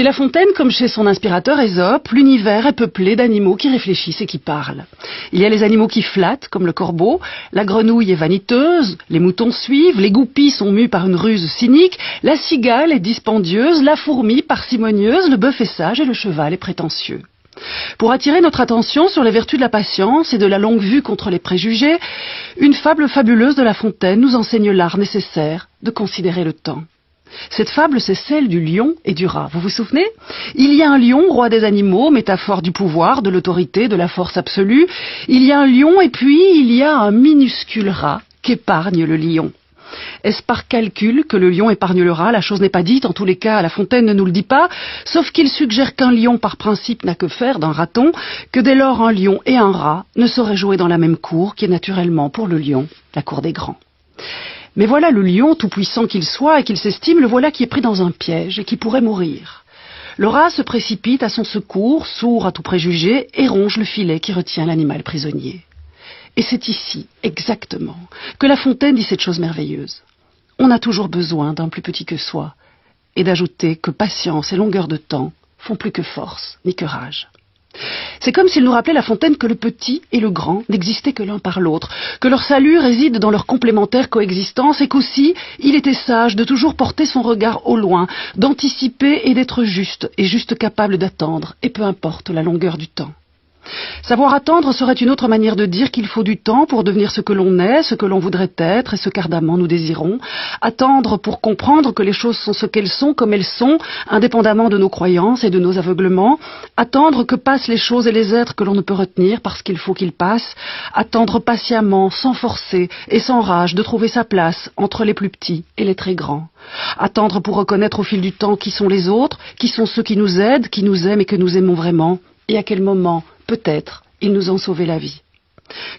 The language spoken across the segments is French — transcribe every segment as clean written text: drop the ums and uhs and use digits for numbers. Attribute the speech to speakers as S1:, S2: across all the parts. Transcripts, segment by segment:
S1: Chez La Fontaine, comme chez son inspirateur Ésope, l'univers est peuplé d'animaux qui réfléchissent et qui parlent. Il y a les animaux qui flattent, comme le corbeau, la grenouille est vaniteuse, les moutons suivent, les goupilles sont mues par une ruse cynique, la cigale est dispendieuse, la fourmi parcimonieuse, le bœuf est sage et le cheval est prétentieux. Pour attirer notre attention sur les vertus de la patience et de la longue vue contre les préjugés, une fable fabuleuse de La Fontaine nous enseigne l'art nécessaire de considérer le temps. Cette fable, c'est celle du lion et du rat. Vous vous souvenez? Il y a un lion, roi des animaux, métaphore du pouvoir, de l'autorité, de la force absolue. Il y a un lion et puis il y a un minuscule rat qu'épargne le lion. Est-ce par calcul que le lion épargne le rat? La chose n'est pas dite, en tous les cas, La Fontaine ne nous le dit pas, sauf qu'il suggère qu'un lion, par principe, n'a que faire d'un raton, que dès lors un lion et un rat ne sauraient jouer dans la même cour, qui est naturellement, pour le lion, la cour des grands. Mais voilà le lion, tout puissant qu'il soit et qu'il s'estime, le voilà qui est pris dans un piège et qui pourrait mourir. Le rat se précipite à son secours, sourd à tout préjugé, et ronge le filet qui retient l'animal prisonnier. Et c'est ici, exactement, que La Fontaine dit cette chose merveilleuse. On a toujours besoin d'un plus petit que soi, et d'ajouter que patience et longueur de temps font plus que force, ni que rage. C'est comme s'il nous rappelait La Fontaine que le petit et le grand n'existaient que l'un par l'autre, que leur salut réside dans leur complémentaire coexistence et qu'aussi il était sage de toujours porter son regard au loin, d'anticiper et d'être juste, et juste capable d'attendre, et peu importe la longueur du temps. Savoir attendre serait une autre manière de dire qu'il faut du temps pour devenir ce que l'on est, ce que l'on voudrait être et ce qu'ardemment nous désirons. Attendre pour comprendre que les choses sont ce qu'elles sont, comme elles sont, indépendamment de nos croyances et de nos aveuglements. Attendre que passent les choses et les êtres que l'on ne peut retenir parce qu'il faut qu'ils passent. Attendre patiemment, sans forcer et sans rage de trouver sa place entre les plus petits et les très grands. Attendre pour reconnaître au fil du temps qui sont les autres, qui sont ceux qui nous aident, qui nous aiment et que nous aimons vraiment, et à quel moment peut-être, ils nous ont sauvé la vie.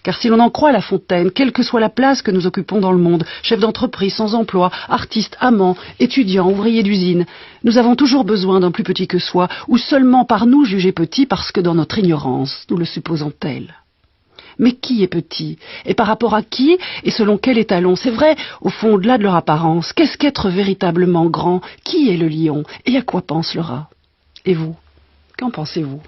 S1: Car si l'on en croit La Fontaine, quelle que soit la place que nous occupons dans le monde, chef d'entreprise, sans emploi, artiste, amant, étudiant, ouvrier d'usine, nous avons toujours besoin d'un plus petit que soi, ou seulement par nous jugé petit parce que dans notre ignorance, nous le supposons tel. Mais qui est petit? Et par rapport à qui? Et selon quel étalon? C'est vrai, au fond, au-delà de leur apparence, qu'est-ce qu'être véritablement grand? Qui est le lion? Et à quoi pense le rat? Et vous? Qu'en pensez-vous?